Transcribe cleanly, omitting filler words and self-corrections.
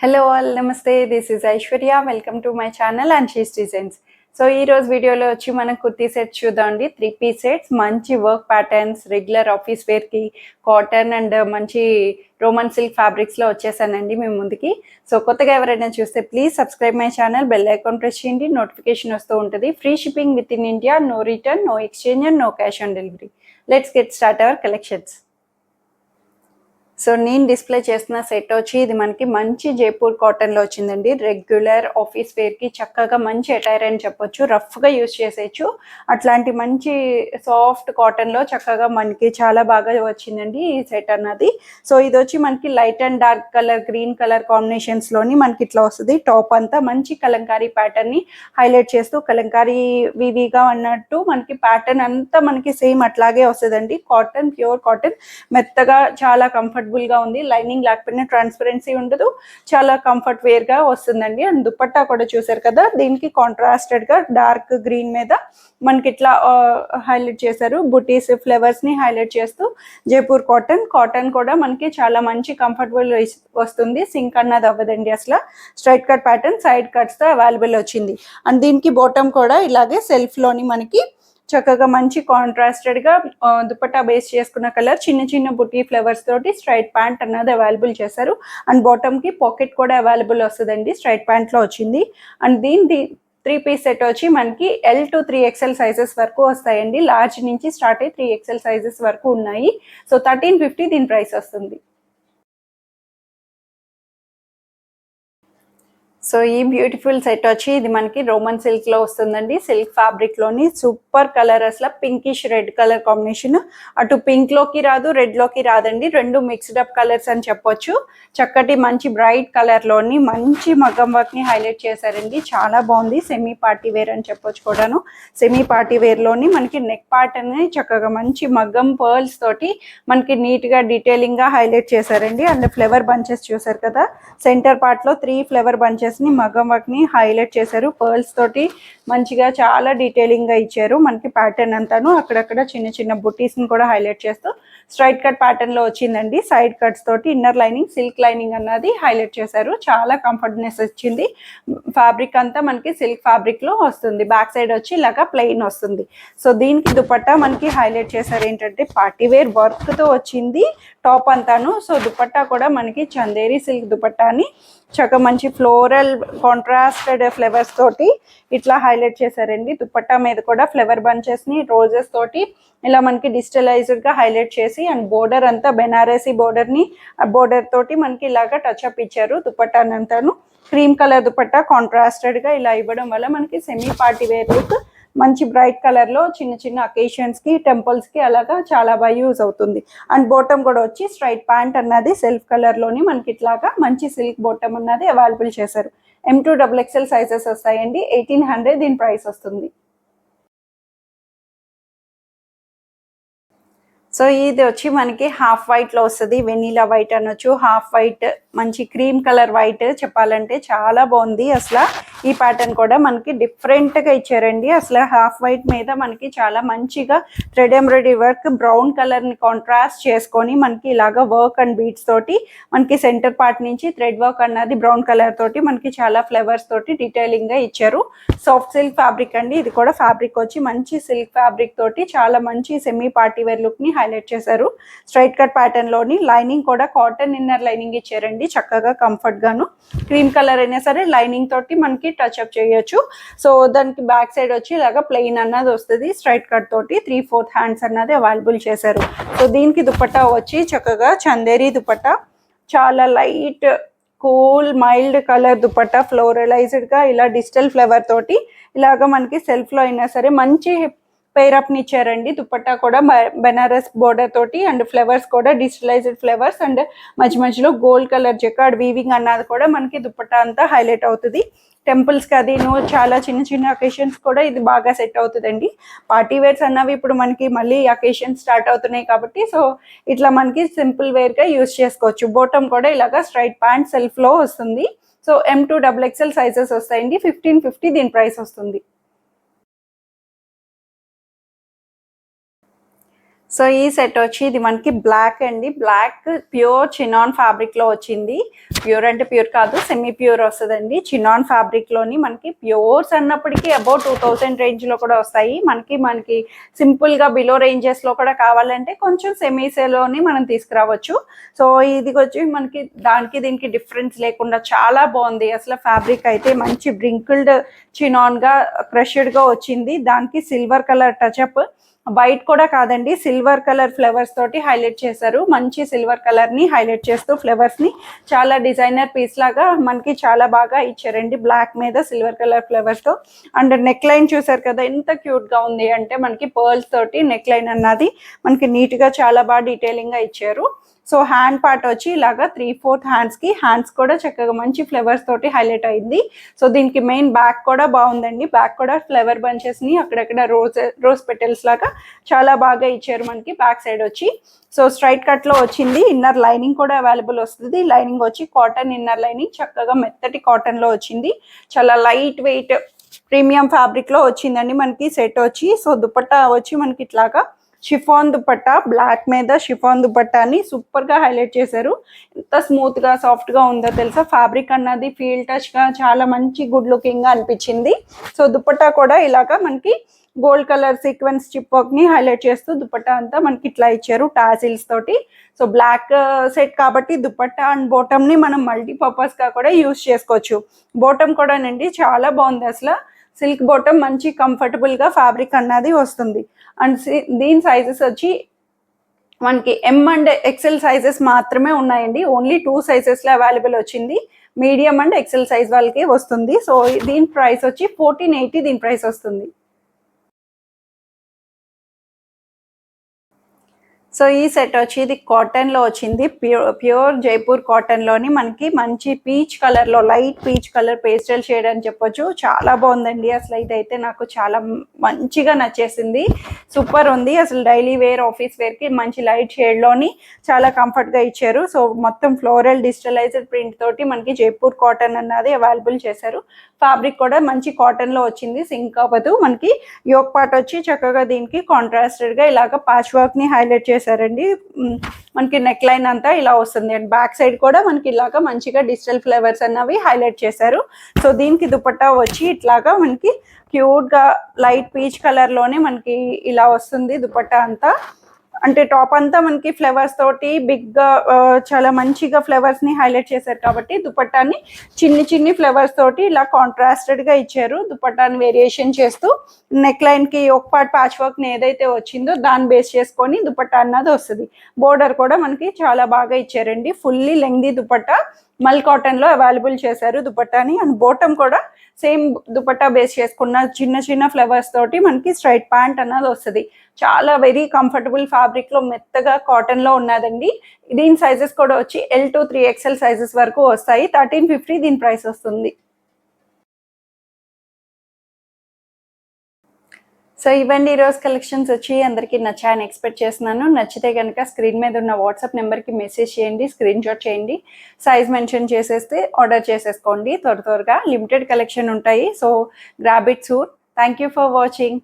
Hello all నమస్తే. This is Aishwarya. Welcome to my channel and she's designs. So ఈరోజు వీడియోలో వచ్చి మనం కుర్తీ సెట్స్ చూద్దామండి. 3 పీస్ సెట్స్, మంచి వర్క్ ప్యాటర్న్స్, రెగ్యులర్ ఆఫీస్ వేర్కి కాటన్ అండ్ మంచి రోమన్ సిల్క్ ఫ్యాబ్రిక్స్లో వచ్చేసానండి మేము ముందుకి. సో కొత్తగా ఎవరైనా చూస్తే please subscribe my channel, bell icon press చేయండి, నోటిఫికేషన్ వస్తూ ఉంటుంది. Free shipping with in India, no return, no exchange and no cash on delivery. Let's get start our collections. So నేను డిస్ప్లే చేస్తున్న సెట్ వచ్చి ఇది మనకి మంచి జైపూర్ కాటన్లో వచ్చిందండి. రెగ్యులర్ ఆఫీస్ వేర్కి చక్కగా మంచి అటైర్ అని చెప్పొచ్చు, రఫ్గా యూస్ చేసేయచ్చు. అట్లాంటి మంచి సాఫ్ట్ కాటన్లో చక్కగా మనకి చాలా బాగా వచ్చిందండి ఈ సెట్ అన్నది. సో ఇది వచ్చి మనకి light and dark colour, green colour కాంబినేషన్స్లోని మనకి ఇట్లా వస్తుంది. టాప్ అంతా మంచి కలంకారీ ప్యాటర్న్ని హైలైట్ చేస్తూ కలంకారీ వివిగా అన్నట్టు మనకి ప్యాటర్న్ అంతా మనకి సేమ్ అట్లాగే వస్తుందండి. కాటన్, ప్యూర్ కాటన్, మెత్తగా చాలా కంఫర్టబుల్గా ఉంది. లైనింగ్ లేకపోయినా ట్రాన్స్పరెన్సీ ఉండదు, చాలా కంఫర్ట్ వేర్గా వస్తుందండి. అండ్ దుపట్టా కూడా చూసారు కదా, దీనికి కాంట్రాస్టెడ్గా డార్క్ గ్రీన్ మీద మనకి ఇట్లా హైలైట్ చేశారు. బుటీస్, ఫ్లవర్స్ని హైలైట్ చేస్తూ జైపూర్ కాటన్ కూడా మనకి చాలా మంచి కంఫర్టబుల్ వస్తుంది. సింక్ అన్నది అవ్వదండి అసలు. స్ట్రైట్ కట్ ప్యాటర్న్, సైడ్ కట్స్తో అవైలబుల్ వచ్చింది. అండ్ దీనికి బాటమ్ కూడా ఇలాగే సెల్ఫ్లోని మనకి చక్కగా మంచి కాంట్రాస్టెడ్గా దుపట్టా బేస్ చేసుకున్న కలర్, చిన్న చిన్న బుటీ ఫ్లవర్స్ తోటి స్ట్రైట్ ప్యాంట్ అన్నది అవైలబుల్ చేశారు. అండ్ బాటమ్కి పాకెట్ కూడా అవైలబుల్ వస్తుందండి, స్ట్రైట్ ప్యాంట్లో వచ్చింది. అండ్ దీని 3 పీస్ సెట్ వచ్చి మనకి L to 3XL సైజెస్ వరకు వస్తాయండి. లార్జ్ నుంచి స్టార్ట్ అయ్యి 3XL సైజెస్ వరకు ఉన్నాయి. సో 1350 దీని ప్రైస్ వస్తుంది. సో ఈ బ్యూటిఫుల్ సెట్ వచ్చి ఇది మనకి రోమన్ సిల్క్లో వస్తుందండి. సిల్క్ ఫ్యాబ్రిక్లోని సూపర్ కలర్, అసలు పింకిష్ రెడ్ కలర్ కాంబినేషన్. అటు పింక్లోకి రాదు, రెడ్లోకి రాదండి, రెండు మిక్స్డ్ అప్ కలర్స్ అని చెప్పొచ్చు. చక్కటి మంచి బ్రైట్ కలర్లోని మంచి మగ్గం వర్క్ని హైలైట్ చేశారండి. చాలా బాగుంది. సెమీ పార్టీ వేర్ అని చెప్పొచ్చు కూడాను. సెమీ పార్టీ వేర్లోని మనకి నెక్ పార్ట్ అనేది చక్కగా మంచి మగ్గం పర్ల్స్ తోటి మనకి నీట్గా డీటెయిలింగ్గా హైలైట్ చేశారండి. అండ్ ఫ్లవర్ బంచెస్ చూసారు కదా, సెంటర్ పార్ట్లో 3 ఫ్లవర్ బంచెస్ ని మగ్గం వర్క్ ని హైలైట్ చేశారు. పర్ల్స్ తోటి మంచిగా చాలా డీటెయిలింగ్ గా ఇచ్చారు. మనకి ప్యాటర్న్ అంతాను అక్కడక్కడ చిన్న చిన్న బుటీస్ ని కూడా హైలైట్ చేస్తూ స్ట్రైట్ కట్ ప్యాటర్న్ లో వచ్చిందండి. సైడ్ కట్స్ తోటి ఇన్నర్ లైనింగ్, సిల్క్ లైనింగ్ అన్నది హైలైట్ చేశారు. చాలా కంఫర్ట్నెస్ వచ్చింది. ఫ్యాబ్రిక్ అంతా మనకి సిల్క్ ఫ్యాబ్రిక్ లో వస్తుంది. బ్యాక్ సైడ్ వచ్చి ఇలాగా ప్లెయిన్ వస్తుంది. సో దీనికి దుపట్టా మనకి హైలైట్ చేశారు ఏంటంటే పార్టీ వేర్ వర్క్ తో వచ్చింది టాప్ అంతాను. సో దుపట్టా కూడా మనకి చందేరి సిల్క్ దుపట్టాని చక్కగా మంచి ఫ్లోరల్ కాంట్రాస్టెడ్ ఫ్లవర్స్ తోటి ఇట్లా హైలైట్ చేశారండి. దుపట్టా మీద కూడా ఫ్లవర్ బంచెస్ ని రోజెస్ తోటి ఇలా మనకి డిజిటలైజ్డ్ గా హైలైట్ చేసి, అండ్ బోర్డర్ అంతా బెనారసీ బోర్డర్ ని బోర్డర్ తోటి మనకి ఇలాగా టచ్ అప్ ఇచ్చారు. దుపట్టానంతాను క్రీమ్ కలర్ దుపట్టా కాంట్రాస్టెడ్ గా ఇలా ఇవ్వడం వల్ల మనకి సెమీ పార్టీ వేర్ లుక్, మంచి బ్రైట్ కలర్ లో చిన్న చిన్న అకేషన్స్ కి, టెంపుల్స్ కి అలాగా చాలా బాగా యూజ్ అవుతుంది. అండ్ బాటమ్ కూడా వచ్చి స్ట్రైట్ ప్యాంట్ అన్నది సెల్ఫ్ కలర్ లోని మనకి ఇట్లాగా మంచి సిల్క్ బాటమ్ అన్నది అవైలబుల్ చేశారు. M2XXL సైజెస్ వస్తాయండి. 1800 దీని ప్రైస్ వస్తుంది. సో ఇది వచ్చి మనకి హాఫ్ వైట్లో వస్తుంది. వెనీలా వైట్ అనొచ్చు, హాఫ్ వైట్, మంచి క్రీమ్ కలర్ వైట్ చెప్పాలంటే చాలా బాగుంది. అసలు ఈ ప్యాటర్న్ కూడా మనకి డిఫరెంట్గా ఇచ్చారండి. అసలు హాఫ్ వైట్ మీద మనకి చాలా మంచిగా థ్రెడ్ ఎంబ్రాయిడరీ వర్క్, బ్రౌన్ కలర్ని కాంట్రాస్ట్ చేసుకొని మనకి ఇలాగా వర్క్ అండ్ బీట్స్ తోటి మనకి సెంటర్ పార్ట్ నుంచి థ్రెడ్ వర్క్ అన్నది బ్రౌన్ కలర్ తోటి మనకి చాలా ఫ్లవర్స్ తోటి డీటెయిలింగ్గా ఇచ్చారు. సాఫ్ట్ సిల్క్ ఫ్యాబ్రిక్ అండి. ఇది కూడా ఫ్యాబ్రిక్ వచ్చి మంచి సిల్క్ ఫ్యాబ్రిక్ తోటి చాలా మంచి సెమీ పార్టీ వేర్ లుక్ని హైలైట్ చేశారు. స్ట్రైట్ కట్ ప్యాటర్న్ లోని లైనింగ్ కూడా కాటన్ ఇన్నర్ లైనింగ్ ఇచ్చారండి. చక్కగా కంఫర్ట్ గాను, క్రీమ్ కలర్ అయినా సరే లైనింగ్ తోటి మనకి టచ్ అప్ చేయొచ్చు. సో దానికి బ్యాక్ సైడ్ వచ్చి ఇలాగా ప్లెయిన్ అన్నది వస్తుంది. స్ట్రైట్ కట్ తోటి 3/4 హ్యాండ్స్ అన్నది అవైలబుల్ చేశారు. సో దీనికి దుపట్టా వచ్చి చక్కగా చందేరి దుపట్టా, చాలా light cool mild colour dupatta, floralized గా ఇలా డిజిటల్ ఫ్లవర్ తోటి ఇలాగా మనకి సెల్ఫ్ లో అయినా సరే మంచి పేరప్ ని ఇచ్చారండి. దుపట్టా కూడా బెనారస్ బోర్డర్ తోటి, అండ్ ఫ్లవర్స్ కూడా డిజిటలైజ్డ్ ఫ్లవర్స్, అండ్ మధ్య మధ్యలో గోల్డ్ కలర్ జెకార్డ్ వీవింగ్ అన్నది కూడా మనకి దుపట్టా అంతా హైలైట్ అవుతుంది. టెంపుల్స్కి అదిను చాలా చిన్న చిన్న అకేషన్స్ కూడా ఇది బాగా సెట్ అవుతుందండి. పార్టీ వేర్స్ అన్నవి ఇప్పుడు మనకి మళ్ళీ అకేషన్స్ స్టార్ట్ అవుతున్నాయి కాబట్టి సో ఇట్లా మనకి సింపుల్ వేర్గా యూజ్ చేసుకోవచ్చు. బాటమ్ కూడా ఇలాగా స్ట్రైట్ ప్యాంట్ సెల్ఫ్లో వస్తుంది. సో M2XXL సైజెస్ వస్తాయండి. 1550 దీని ప్రైస్ వస్తుంది. సో ఈ సెట్ వచ్చి ఇది మనకి బ్లాక్ అండి, బ్లాక్ ప్యూర్ చినాన్ ఫ్యాబ్రిక్ లో వచ్చింది. ప్యూర్ అంటే ప్యూర్ కాదు, సెమీ ప్యూర్ వస్తుందండి. చినాన్ ఫ్యాబ్రిక్ లోని మనకి ప్యూర్స్ అన్నప్పటికీ అబౌట్ 2000 రేంజ్ లో కూడా వస్తాయి. మనకి సింపుల్ గా బిలో రేంజెస్ లో కూడా కావాలంటే కొంచెం సెమీసేలోని మనం తీసుకురావచ్చు. సో ఇది వచ్చి మనకి దానికి దీనికి డిఫరెన్స్ లేకుండా చాలా బాగుంది. అసలు ఫ్యాబ్రిక్ అయితే మంచి బ్రింకిల్డ్ చినాన్ గా క్రష్డ్ గా వచ్చింది. దానికి సిల్వర్ కలర్ టచ్అప్, వైట్ కూడా కాదండి, సిల్వర్ కలర్ ఫ్లవర్స్ తోటి హైలైట్ చేశారు. మంచి సిల్వర్ కలర్ ని హైలైట్ చేస్తూ ఫ్లవర్స్ ని చాలా డిజైనర్ పీస్ లాగా మనకి చాలా బాగా ఇచ్చారండి. బ్లాక్ మీద సిల్వర్ కలర్ ఫ్లవర్స్ తో. అండ్ నెక్ లైన్ చూసారు కదా ఎంత క్యూట్ గా ఉంది అంటే, మనకి పర్ల్స్ తోటి నెక్ లైన్ అన్నది మనకి నీట్ గా చాలా బాగా డీటెయిలింగ్ గా ఇచ్చారు. సో హ్యాండ్ పార్ట్ వచ్చి ఇలాగా 3/4 హ్యాండ్స్ కూడా చక్కగా మంచి ఫ్లవర్స్ తోటి హైలైట్ అయింది. సో దీనికి మెయిన్ బ్యాక్ కూడా బాగుందండి. బ్యాక్ కూడా ఫ్లవర్ బంచెస్ ని అక్కడక్కడ రోజ్ పెటల్స్ లాగా చాలా బాగా ఇచ్చారు మనకి బ్యాక్ సైడ్ వచ్చి. సో స్ట్రైట్ కట్ లో వచ్చింది. ఇన్నర్ లైనింగ్ కూడా అవైలబుల్ వస్తుంది. లైనింగ్ వచ్చి కాటన్ ఇన్నర్ లైనింగ్, చక్కగా మెత్తటి కాటన్ లో వచ్చింది. చాలా లైట్ వెయిట్ ప్రీమియం ఫ్యాబ్రిక్ లో వచ్చిందండి మనకి సెట్ వచ్చి. సో దుపట్టా వచ్చి మనకి ఇట్లాగా షిఫాన్ దుపట్టా, బ్లాక్ మీద షిఫాన్ దుపట్టాని సూపర్ గా హైలైట్ చేశారు. ఎంత స్మూత్ గా సాఫ్ట్ గా ఉందో తెలుసా. ఫ్యాబ్రిక్ అన్నది ఫీల్ టచ్ గా చాలా మంచి గుడ్ లుకింగ్ గా అనిపించింది. సో దుపట్టా కూడా ఇలాగా మనకి gold colour sequence chip work ని హైలైట్ చేస్తూ దుపట్టా అంతా మనకి ఇట్లా ఇచ్చారు టాసిల్స్ తోటి. సో బ్లాక్ సెట్ కాబట్టి దుపట్టా అండ్ బాటమ్ ని మనం మల్టీపర్పస్ గా కూడా యూస్ చేసుకోవచ్చు. బాటమ్ కూడా నండి చాలా బాగుంది. అసలు సిల్క్ బాటమ్ మంచి కంఫర్టబుల్ గా ఫ్యాబ్రిక్ అన్నది వస్తుంది. అండ్ దీని సైజెస్ వచ్చి మనకి ఎం అండ్ ఎక్సెల్ సైజెస్ మాత్రమే ఉన్నాయండి. ఓన్లీ 2 సైజెస్ లో అవైలబుల్ వచ్చింది. మీడియం అండ్ ఎక్సెల్ సైజ్ వాళ్ళకి వస్తుంది. సో దీని ప్రైస్ వచ్చి 1480 దీని ప్రైస్ వస్తుంది. సో ఈ సెట్ వచ్చి ఇది కాటన్ లో వచ్చింది. ప్యూర్ జైపూర్ కాటన్ లోని మనకి మంచి పీచ్ కలర్ లో, light peach colour pastel shade అని చెప్పొచ్చు. చాలా బాగుందండి. అసలు ఇదైతే నాకు చాలా మంచిగా నచ్చేసింది. సూపర్ ఉంది. అసలు డైలీ వేర్, ఆఫీస్ వేర్ కి మంచి లైట్ షేడ్ లోని చాలా కంఫర్ట్ గా ఇచ్చారు. సో మొత్తం ఫ్లోరల్ డిజిటలైజ్డ్ ప్రింట్ తోటి మనకి జైపూర్ కాటన్ అన్నది అవైలబుల్ చేశారు. ఫ్యాబ్రిక్ కూడా మంచి కాటన్ లో వచ్చింది, సింక్ అవ్వదు. మనకి యోక్ పార్ట్ వచ్చి చక్కగా దీనికి కాంట్రాస్టెడ్ గా ఇలాగ ప్యాచ్ వర్క్ ని హైలైట్ చేశారండి. మనకి నెక్ లైన్ అంతా ఇలా వస్తుంది. అండ్ బ్యాక్ సైడ్ కూడా మనకి ఇలాగా మంచిగా డిజిటల్ ఫ్లేవర్స్ అన్నవి హైలైట్ చేశారు. సో దీనికి దుపట్టా వచ్చి ఇట్లాగా మనకి క్యూట్ గా లైట్ పీచ్ కలర్ లోనే మనకి ఇలా వస్తుంది దుపట్టా అంతా. అంటే టాప్ అంతా మనకి ఫ్లవర్స్ తోటి బిగ్ గా చాలా మంచిగా ఫ్లవర్స్ ని హైలైట్ చేశారు కాబట్టి దుపట్టాని చిన్ని ఫ్లవర్స్ తోటి ఇలా కాంట్రాస్టెడ్ గా ఇచ్చారు. దుపట్టాని వేరియేషన్ చేస్తూ నెక్ లైన్ కి ఒక పార్ట్ ప్యాచ్ వర్క్ ని ఏదైతే వచ్చిందో దాన్ని బేస్ చేసుకొని దుపట్టా అన్నది వస్తుంది. బోర్డర్ కూడా మనకి చాలా బాగా ఇచ్చారండి. ఫుల్లీ లెంగ్దీ దుపట్టా మల్ కాటన్ లో అవైలబుల్ చేశారు దుపట్టాని. అండ్ బాటమ్ కూడా సేమ్ దుపట్టా బేస్ చేసుకున్న చిన్న ఫ్లవర్స్ తోటి మనకి స్ట్రైట్ ప్యాంట్ అన్నది వస్తుంది. చాలా వెరీ కంఫర్టబుల్ ఫ్యాబ్రిక్ లో మెత్తగా కాటన్ లో ఉన్నదండి. దీని సైజెస్ కూడా వచ్చి L to 3XL సైజెస్ వరకు వస్తాయి. 1350 దీని ప్రైస్ వస్తుంది. సో ఇవన్నీ ఈరోజు కలెక్షన్స్ వచ్చి అందరికీ నచ్చాయని ఎక్స్పెక్ట్ చేస్తున్నాను. నచ్చితే కనుక స్క్రీన్ మీద ఉన్న వాట్సాప్ నెంబర్కి మెసేజ్ చేయండి, స్క్రీన్ షాట్ చేయండి, సైజ్ మెన్షన్ చేసేస్తే ఆర్డర్ చేసేసుకోండి. త్వరగా లిమిటెడ్ కలెక్షన్ ఉంటాయి. So grab it soon. Thank you for watching.